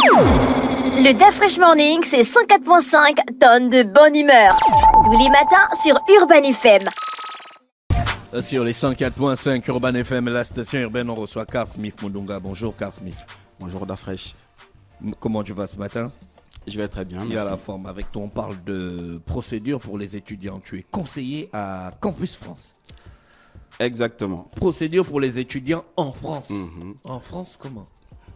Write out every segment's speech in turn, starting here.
Le DAF Fresh Morning, c'est 104.5 tonnes de bonne humeur. Tous les matins sur Urban FM. Sur les 104.5 Urban FM, la station urbaine, on reçoit Carl Smith Mundunga. Bonjour Carl Smith. Bonjour DAF Fresh. Comment tu vas ce matin? Je vais très bien, Il y merci. a la forme. Avec toi, on parle de procédure pour les étudiants. Tu es conseiller à Campus France. Exactement. Procédure pour les étudiants en France. Mm-hmm. En France, comment?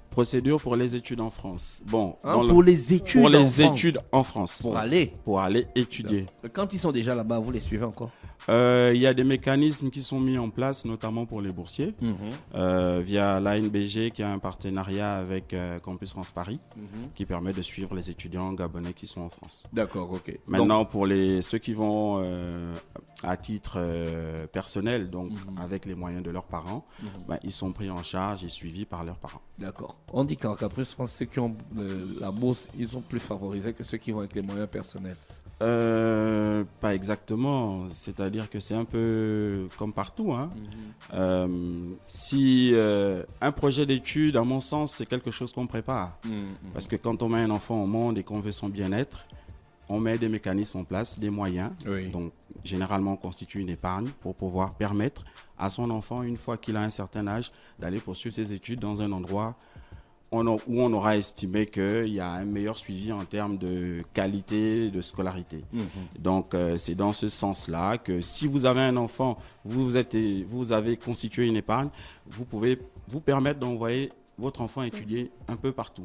Procédure pour les études en France. Bon, pour les études pour en les France. études en France. Pour Ouais. aller. Pour aller étudier. Quand ils sont déjà là-bas, vous les suivez encore? Il y a des mécanismes qui sont mis en place, notamment pour les boursiers, via l'ANBG qui a un partenariat avec Campus France Paris, qui permet de suivre les étudiants gabonais qui sont en France. D'accord, ok. Maintenant, pour ceux qui vont à titre personnel, donc avec les moyens de leurs parents, ils sont pris en charge et suivis par leurs parents. D'accord. On dit qu'en Campus France, ceux qui ont la bourse, ils sont plus favorisés que ceux qui vont avec les moyens personnels. Pas exactement, c'est-à-dire que c'est un peu comme partout, hein. Si un projet d'études, à mon sens, c'est quelque chose qu'on prépare, parce que quand on met un enfant au monde et qu'on veut son bien-être, on met des mécanismes en place, des moyens. Oui. Donc généralement on constitue une épargne pour pouvoir permettre à son enfant, une fois qu'il a un certain âge, d'aller poursuivre ses études dans un endroit où on aura estimé qu'il y a un meilleur suivi en termes de qualité de scolarité. Donc c'est dans ce sens-là que si vous avez un enfant, vous avez constitué une épargne, vous pouvez vous permettre d'envoyer votre enfant étudier un peu partout.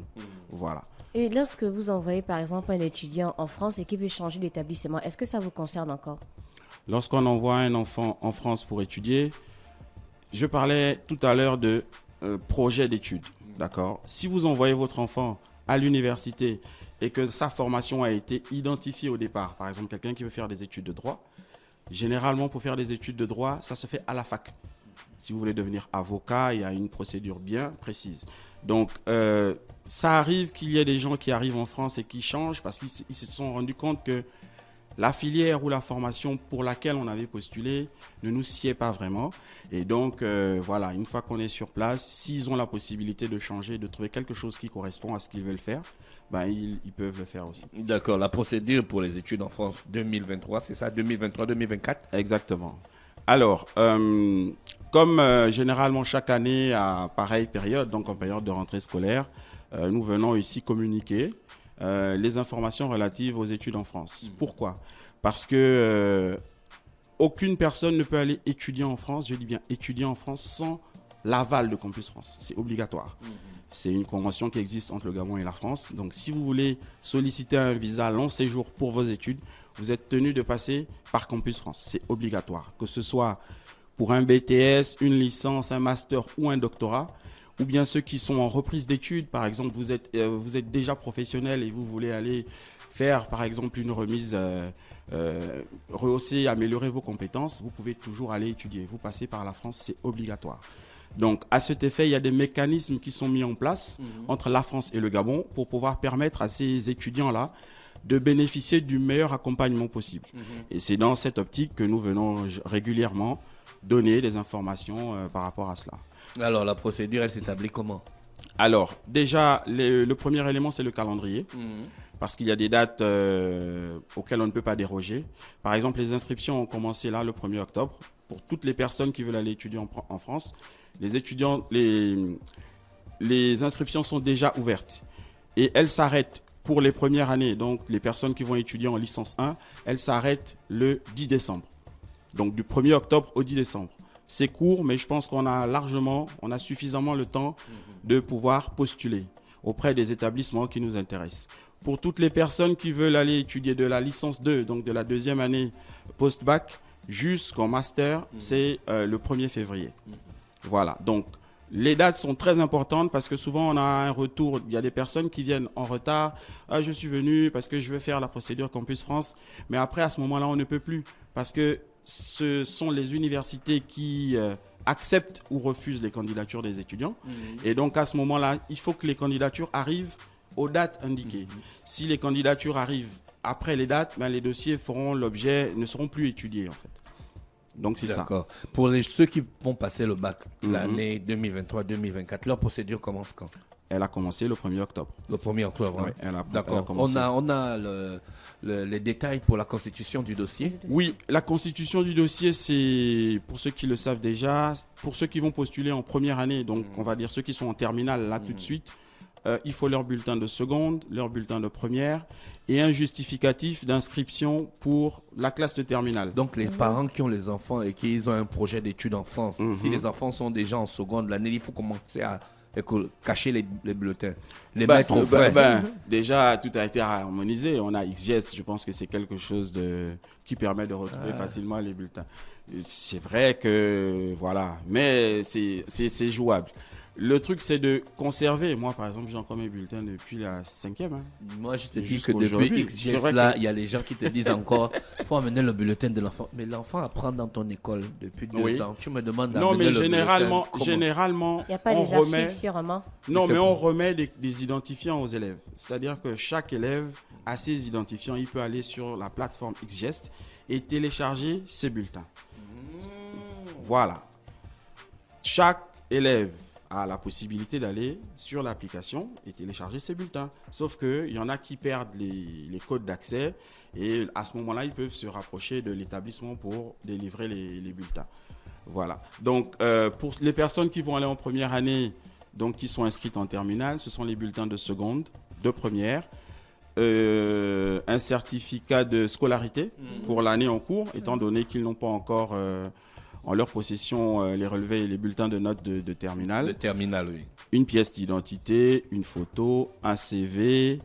Voilà. Et lorsque vous envoyez par exemple un étudiant en France et qu'il veut changer d'établissement, est-ce que ça vous concerne encore? Lorsqu'on envoie un enfant en France pour étudier, je parlais tout à l'heure de projet d'études. D'accord. Si vous envoyez votre enfant à l'université et que sa formation a été identifiée au départ, par exemple quelqu'un qui veut faire des études de droit, généralement pour faire des études de droit, ça se fait à la fac. Si vous voulez devenir avocat, il y a une procédure bien précise. Donc ça arrive qu'il y ait des gens qui arrivent en France et qui changent parce qu'ils se sont rendus compte que la filière ou la formation pour laquelle on avait postulé ne nous sied pas vraiment. Et donc, voilà, une fois qu'on est sur place, s'ils ont la possibilité de changer, de trouver quelque chose qui correspond à ce qu'ils veulent faire, ils peuvent le faire aussi. D'accord, la procédure pour les études en France 2023, c'est ça, 2023-2024? Exactement. Alors, comme généralement chaque année à pareille période, donc en période de rentrée scolaire, nous venons ici communiquer les informations relatives aux études en France. Pourquoi? Parce que aucune personne ne peut aller étudier en France, je dis bien étudier en France, sans l'aval de Campus France. C'est obligatoire. C'est une convention qui existe entre le Gabon et la France. Donc si vous voulez solliciter un visa long séjour pour vos études, vous êtes tenu de passer par Campus France. C'est obligatoire. Que ce soit pour un BTS, une licence, un master ou un doctorat, ou bien ceux qui sont en reprise d'études, par exemple, vous êtes déjà professionnel et vous voulez aller faire, par exemple, une remise, rehausser, améliorer vos compétences, vous pouvez toujours aller étudier. Vous passez par la France, c'est obligatoire. Donc, à cet effet, il y a des mécanismes qui sont mis en place entre la France et le Gabon pour pouvoir permettre à ces étudiants-là de bénéficier du meilleur accompagnement possible. Et c'est dans cette optique que nous venons régulièrement donner des informations par rapport à cela. Alors, la procédure, elle s'établit comment? Alors, déjà, le premier élément, c'est le calendrier. Parce qu'il y a des dates auxquelles on ne peut pas déroger. Par exemple, les inscriptions ont commencé là, le 1er octobre. Pour toutes les personnes qui veulent aller étudier en France, les inscriptions sont déjà ouvertes. Et elles s'arrêtent pour les premières années. Donc, les personnes qui vont étudier en licence 1, elles s'arrêtent le 10 décembre. Donc, du 1er octobre au 10 décembre. C'est court, mais je pense qu'on a suffisamment le temps de pouvoir postuler auprès des établissements qui nous intéressent. Pour toutes les personnes qui veulent aller étudier de la licence 2, donc de la deuxième année post-bac, jusqu'en master, c'est le 1er février. Voilà, donc les dates sont très importantes parce que souvent on a un retour, il y a des personnes qui viennent en retard. Ah, je suis venu parce que je veux faire la procédure Campus France, mais après à ce moment-là on ne peut plus parce que ce sont les universités qui acceptent ou refusent les candidatures des étudiants. Et donc à ce moment-là, il faut que les candidatures arrivent aux dates indiquées. Si les candidatures arrivent après les dates, les dossiers ne seront plus étudiés en fait. Donc c'est ça. D'accord. Pour ceux qui vont passer le bac l'année 2023-2024, leur procédure commence quand? Elle a commencé le 1er octobre. Le 1er octobre. Hein. Oui, elle a D'accord. commencé. On a les détails pour la constitution du dossier. Oui, la constitution du dossier, c'est, pour ceux qui le savent déjà, pour ceux qui vont postuler en première année, donc on va dire ceux qui sont en terminale là tout de suite, il faut leur bulletin de seconde, leur bulletin de première et un justificatif d'inscription pour la classe de terminale. Donc les parents qui ont les enfants et qui ont un projet d'études en France, si les enfants sont déjà en seconde l'année, il faut commencer à cacher les bulletins, les mettre au frais. Déjà, tout a été harmonisé. On a XGS, je pense que c'est quelque chose qui permet de retrouver facilement les bulletins. C'est vrai que, voilà, mais c'est jouable. Le truc, c'est de conserver. Moi, par exemple, j'ai encore mes bulletins depuis la 5e. Hein. Moi, je te dis que Jusqu'aujourd'hui, depuis XGS, là, il y a les gens qui te disent encore, il faut amener le bulletin de l'enfant. Mais l'enfant apprend dans ton école depuis 2 ans. Tu me demandes d'amener le généralement, bulletin. généralement, Il n'y a pas on les remet... archives sûrement. Non, mais on remet des identifiants aux élèves. C'est-à-dire que chaque élève a ses identifiants. Il peut aller sur la plateforme XGest et télécharger ses bulletins. Voilà. Chaque élève a la possibilité d'aller sur l'application et télécharger ses bulletins. Sauf qu'il y en a qui perdent les codes d'accès et à ce moment-là, ils peuvent se rapprocher de l'établissement pour délivrer les bulletins. Voilà. Donc, pour les personnes qui vont aller en première année, donc qui sont inscrites en terminale, ce sont les bulletins de seconde, de première, un certificat de scolarité pour l'année en cours, étant donné qu'ils n'ont pas encore en leur possession les relevés et les bulletins de notes de terminale. De terminale, oui. Une pièce d'identité, une photo, un CV,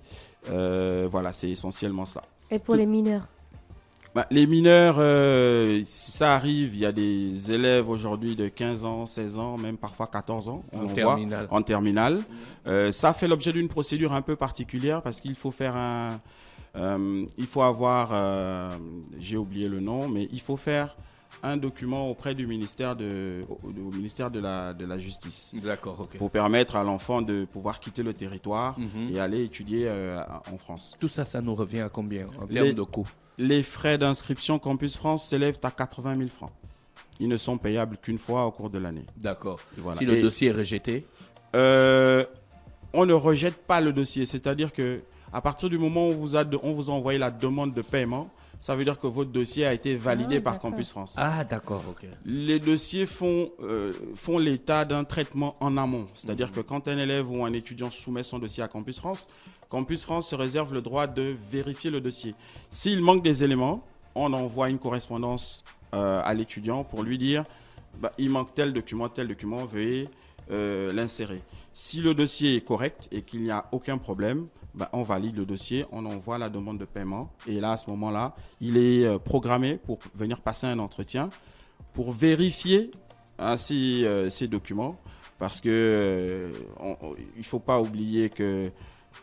voilà, c'est essentiellement ça. Et pour les mineurs? Les mineurs, ça arrive, il y a des élèves aujourd'hui de 15 ans, 16 ans, même parfois 14 ans. En terminale. Ça fait l'objet d'une procédure un peu particulière parce qu'il faut faire il faut avoir, j'ai oublié le nom, mais il faut faire un document auprès du ministère au ministère de la Justice. D'accord, ok. Pour permettre à l'enfant de pouvoir quitter le territoire et aller étudier en France. Tout ça, ça nous revient à combien en termes de coûts? Les frais d'inscription Campus France s'élèvent à 80 000 francs. Ils ne sont payables qu'une fois au cours de l'année. D'accord. Voilà. Si le dossier est rejeté? On ne rejette pas le dossier. C'est-à-dire que à partir du moment où on vous a envoyé la demande de paiement, ça veut dire que votre dossier a été validé par Campus France. Ah, d'accord, ok. Les dossiers font l'état d'un traitement en amont. C'est-à-dire que quand un élève ou un étudiant soumet son dossier à Campus France se réserve le droit de vérifier le dossier. S'il manque des éléments, on envoie une correspondance à l'étudiant pour lui dire il manque tel document, veuillez l'insérer. Si le dossier est correct et qu'il n'y a aucun problème, on valide le dossier, on envoie la demande de paiement et là, à ce moment-là, il est programmé pour venir passer un entretien pour vérifier ces documents parce que il ne faut pas oublier que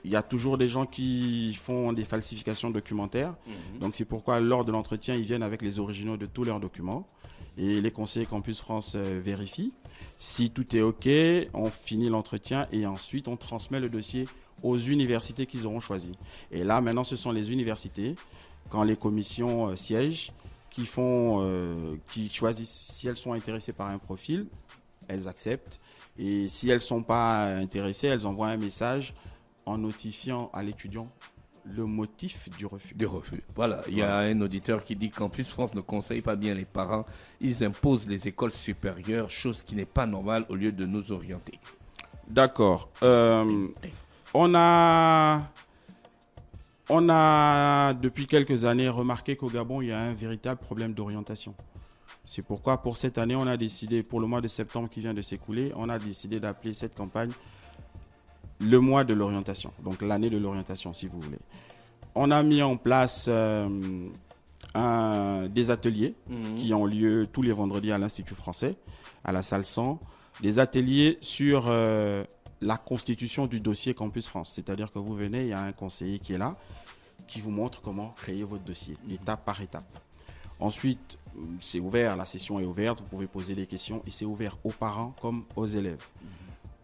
il y a toujours des gens qui font des falsifications documentaires. Donc, c'est pourquoi, lors de l'entretien, ils viennent avec les originaux de tous leurs documents. Et les conseillers Campus France vérifient. Si tout est OK, on finit l'entretien et ensuite, on transmet le dossier aux universités qu'ils auront choisies. Et là, maintenant, ce sont les universités, quand les commissions siègent, qui choisissent si elles sont intéressées par un profil, elles acceptent. Et si elles ne sont pas intéressées, elles envoient un message en notifiant à l'étudiant le motif du refus. Voilà, il y a un auditeur qui dit que Campus France ne conseille pas bien les parents. Ils imposent les écoles supérieures, chose qui n'est pas normale, au lieu de nous orienter. D'accord. On a depuis quelques années remarqué qu'au Gabon, il y a un véritable problème d'orientation. C'est pourquoi pour cette année, on a décidé, pour le mois de septembre qui vient de s'écouler, on a décidé d'appeler cette campagne le mois de l'orientation, donc l'année de l'orientation si vous voulez. On a mis en place des ateliers qui ont lieu tous les vendredis à l'Institut français, à la salle 100, des ateliers sur la constitution du dossier Campus France. C'est-à-dire que vous venez, il y a un conseiller qui est là, qui vous montre comment créer votre dossier, étape par étape. Ensuite, c'est ouvert, la session est ouverte, vous pouvez poser des questions et c'est ouvert aux parents comme aux élèves.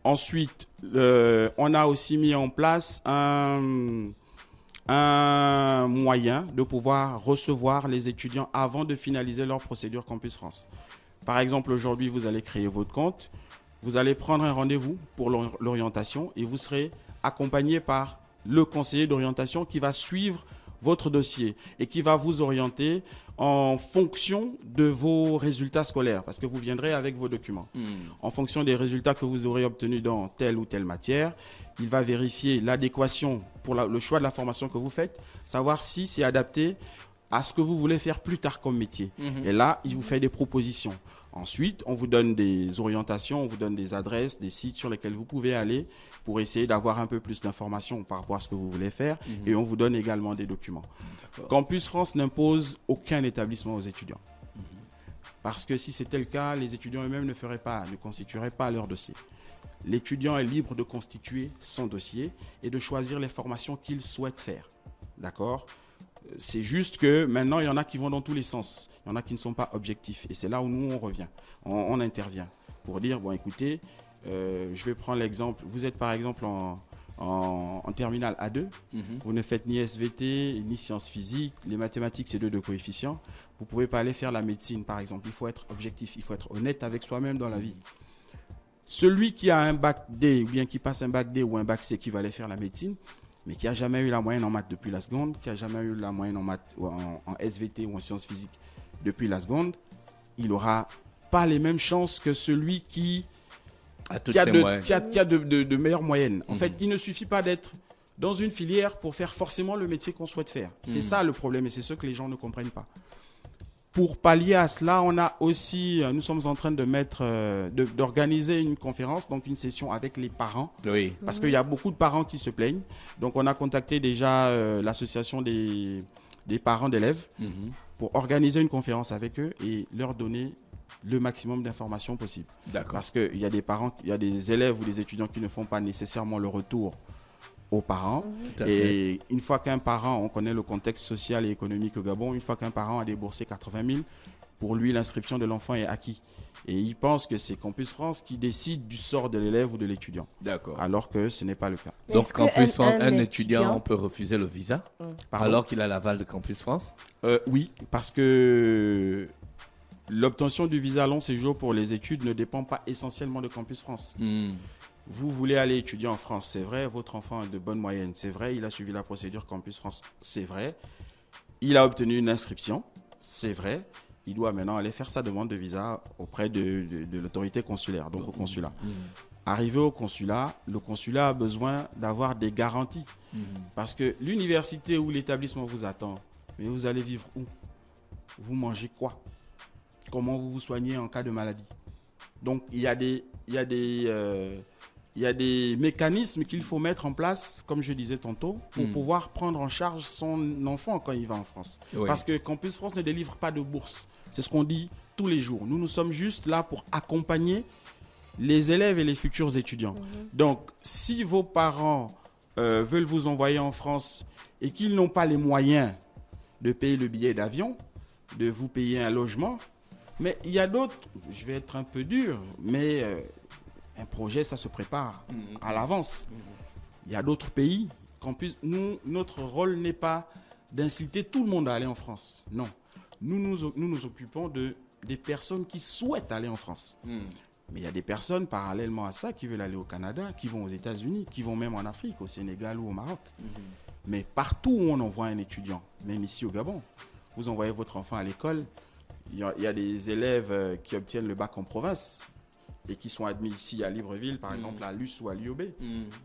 Ensuite, on a aussi mis en place un moyen de pouvoir recevoir les étudiants avant de finaliser leur procédure Campus France. Par exemple, aujourd'hui, vous allez créer votre compte. Vous allez prendre un rendez-vous pour l'orientation et vous serez accompagné par le conseiller d'orientation qui va suivre votre dossier et qui va vous orienter en fonction de vos résultats scolaires, parce que vous viendrez avec vos documents. En fonction des résultats que vous aurez obtenus dans telle ou telle matière, il va vérifier l'adéquation pour le choix de la formation que vous faites, savoir si c'est adapté à ce que vous voulez faire plus tard comme métier. Et là, il vous fait des propositions. Ensuite, on vous donne des orientations, on vous donne des adresses, des sites sur lesquels vous pouvez aller pour essayer d'avoir un peu plus d'informations par rapport à ce que vous voulez faire. Et on vous donne également des documents. Campus France n'impose aucun établissement aux étudiants. Parce que si c'était le cas, les étudiants eux-mêmes ne constitueraient pas leur dossier. L'étudiant est libre de constituer son dossier et de choisir les formations qu'il souhaite faire. D'accord ? C'est juste que maintenant, il y en a qui vont dans tous les sens. Il y en a qui ne sont pas objectifs. Et c'est là où nous, on revient. On intervient pour dire, bon, écoutez, je vais prendre l'exemple. Vous êtes par exemple en terminale A2. Vous ne faites ni SVT, ni sciences physiques. Les mathématiques, c'est 2 de coefficient. Vous ne pouvez pas aller faire la médecine, par exemple. Il faut être objectif. Il faut être honnête avec soi-même dans la vie. Celui qui a un bac D, ou bien qui passe un bac D ou un bac C, qui va aller faire la médecine, mais qui n'a jamais eu la moyenne en maths depuis la seconde, qui n'a jamais eu la moyenne en maths ou en SVT ou en sciences physiques depuis la seconde, il n'aura pas les mêmes chances que celui qui a de meilleures moyennes. En fait, il ne suffit pas d'être dans une filière pour faire forcément le métier qu'on souhaite faire. C'est ça le problème et c'est ce que les gens ne comprennent pas. Pour pallier à cela, nous sommes en train d'organiser une conférence, donc une session avec les parents, parce qu'il y a beaucoup de parents qui se plaignent. Donc on a contacté déjà l'association des parents d'élèves pour organiser une conférence avec eux et leur donner le maximum d'informations possibles. Parce qu'il y a des parents, il y a des élèves ou des étudiants qui ne font pas nécessairement le retour aux parents. Et une fois qu'un parent, on connaît le contexte social et économique au Gabon, une fois qu'un parent a déboursé 80 000, pour lui, l'inscription de l'enfant est acquis. Et il pense que c'est Campus France qui décide du sort de l'élève ou de l'étudiant. Alors que ce n'est pas le cas. Donc, Campus France, un étudiant peut refuser le visa alors qu'il a l'aval de Campus France? Oui, parce que l'obtention du visa long séjour pour les études ne dépend pas essentiellement de Campus France. Vous voulez aller étudier en France, c'est vrai. Votre enfant a de bonnes moyennes, c'est vrai. Il a suivi la procédure Campus France, c'est vrai. Il a obtenu une inscription, c'est vrai. Il doit maintenant aller faire sa demande de visa auprès de l'autorité consulaire, donc au consulat. Arrivé au consulat, le consulat a besoin d'avoir des garanties. Parce que l'université ou l'établissement vous attend, mais vous allez vivre où? Vous mangez quoi? Comment vous vous soignez en cas de maladie? Donc, il y a des mécanismes qu'il faut mettre en place, comme je disais tantôt, pour pouvoir prendre en charge son enfant quand il va en France. Parce que Campus France ne délivre pas de bourse. C'est ce qu'on dit tous les jours. Nous sommes juste là pour accompagner les élèves et les futurs étudiants. Donc, si vos parents veulent vous envoyer en France et qu'ils n'ont pas les moyens de payer le billet d'avion, de vous payer un logement, mais il y a d'autres, je vais être un peu dur, mais un projet, ça se prépare à l'avance. Il y a d'autres pays. Notre rôle n'est pas d'inciter tout le monde à aller en France. Non. Nous nous occupons des personnes qui souhaitent aller en France. Mais il y a des personnes, parallèlement à ça, qui veulent aller au Canada, qui vont aux États-Unis, qui vont même en Afrique, au Sénégal ou au Maroc. Mais partout où on envoie un étudiant, même ici au Gabon, vous envoyez votre enfant à l'école, il y a des élèves qui obtiennent le bac en province et qui sont admis ici à Libreville, par exemple à l'US ou à l'UOB.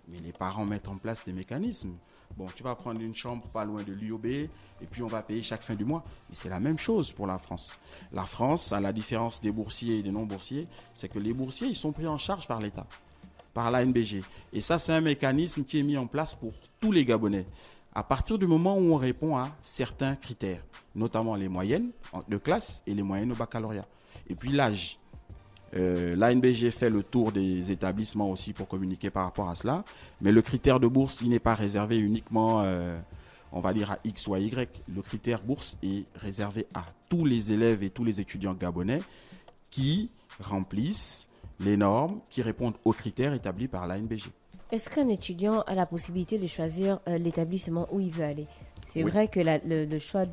Mais les parents mettent en place des mécanismes. Bon, tu vas prendre une chambre pas loin de l'UOB et puis on va payer chaque fin du mois. Mais c'est la même chose pour la France. La France, à la différence des boursiers et des non-boursiers, c'est que les boursiers, ils sont pris en charge par l'État, par l'ANBG. Et ça, c'est un mécanisme qui est mis en place pour tous les Gabonais. À partir du moment où on répond à certains critères, notamment les moyennes de classe et les moyennes au baccalauréat. Et puis l'âge. L'ANBG fait le tour des établissements aussi pour communiquer par rapport à cela. Mais le critère de bourse, il n'est pas réservé uniquement, on va dire, à X ou à Y. Le critère bourse est réservé à tous les élèves et tous les étudiants gabonais qui remplissent les normes, qui répondent aux critères établis par l'ANBG. Est-ce qu'un étudiant a la possibilité de choisir l'établissement où il veut aller? C'est vrai que le choix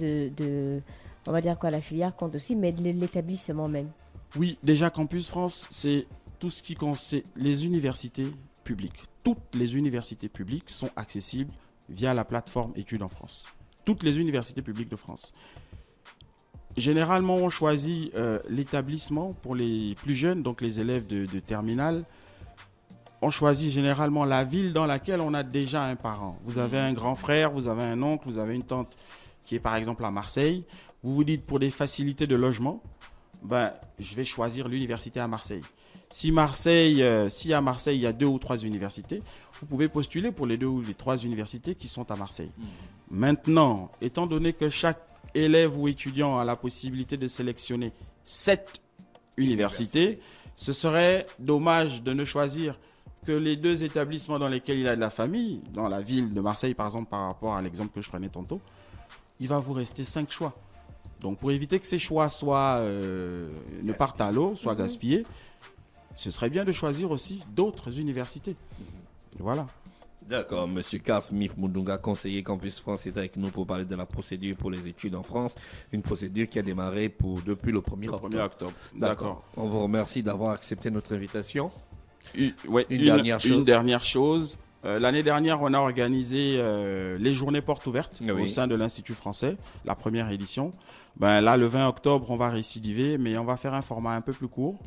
on va dire quoi, la filière compte aussi, mais de l'établissement même. Oui, déjà Campus France, c'est tout ce qui concerne les universités publiques. Toutes les universités publiques sont accessibles via la plateforme Études en France. Toutes les universités publiques de France. Généralement, on choisit l'établissement pour les plus jeunes, donc les élèves de terminale. On choisit généralement la ville dans laquelle on a déjà un parent. Vous avez un grand frère, vous avez un oncle, vous avez une tante qui est par exemple à Marseille. Vous vous dites pour des facilités de logement, je vais choisir l'université à Marseille. Si à Marseille il y a 2 ou 3 universités, vous pouvez postuler pour les 2 ou les 3 universités qui sont à Marseille. Maintenant, étant donné que chaque élève ou étudiant a la possibilité de sélectionner 7 universités, ce serait dommage de ne choisir que les 2 établissements dans lesquels il a de la famille, dans la ville de Marseille par exemple, par rapport à l'exemple que je prenais tantôt. Il va vous rester 5 choix. Donc pour éviter que ces choix ne partent à l'eau, soient gaspillés, ce serait bien de choisir aussi d'autres universités. Voilà. D'accord, Monsieur Smith Mundunga, conseiller Campus France, est avec nous pour parler de la procédure pour les études en France. Une procédure qui a démarré depuis le 1er octobre. D'accord. On vous remercie d'avoir accepté notre invitation. Une dernière chose. L'année dernière, on a organisé les journées portes ouvertes au sein de l'Institut français, la première édition. Là, le 20 octobre, on va récidiver, mais on va faire un format un peu plus court.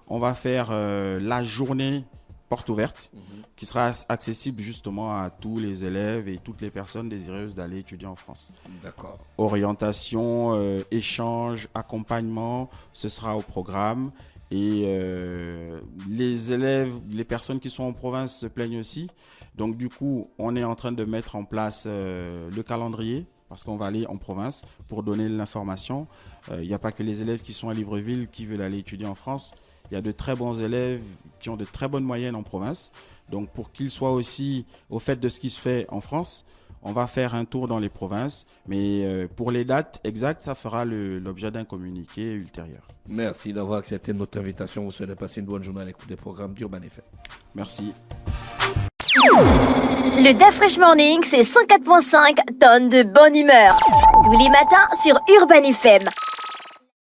On va faire la journée porte ouverte qui sera accessible justement à tous les élèves et toutes les personnes désireuses d'aller étudier en France. D'accord. Orientation, échange, accompagnement, ce sera au programme. Et les élèves, les personnes qui sont en province se plaignent aussi. Donc du coup, on est en train de mettre en place le calendrier parce qu'on va aller en province pour donner l'information. Il n'y a pas que les élèves qui sont à Libreville qui veulent aller étudier en France. Il y a de très bons élèves qui ont de très bonnes moyennes en province. Donc pour qu'ils soient aussi au fait de ce qui se fait en France, on va faire un tour dans les provinces. Mais pour les dates exactes, ça fera l'objet d'un communiqué ultérieur. Merci d'avoir accepté notre invitation. Vous souhaitez passer une bonne journée à l'écoute des programmes d'Urban FM. Merci. Le DAF Fresh Morning, c'est 104.5 tonnes de bonne humeur. Tous les matins sur Urban FM.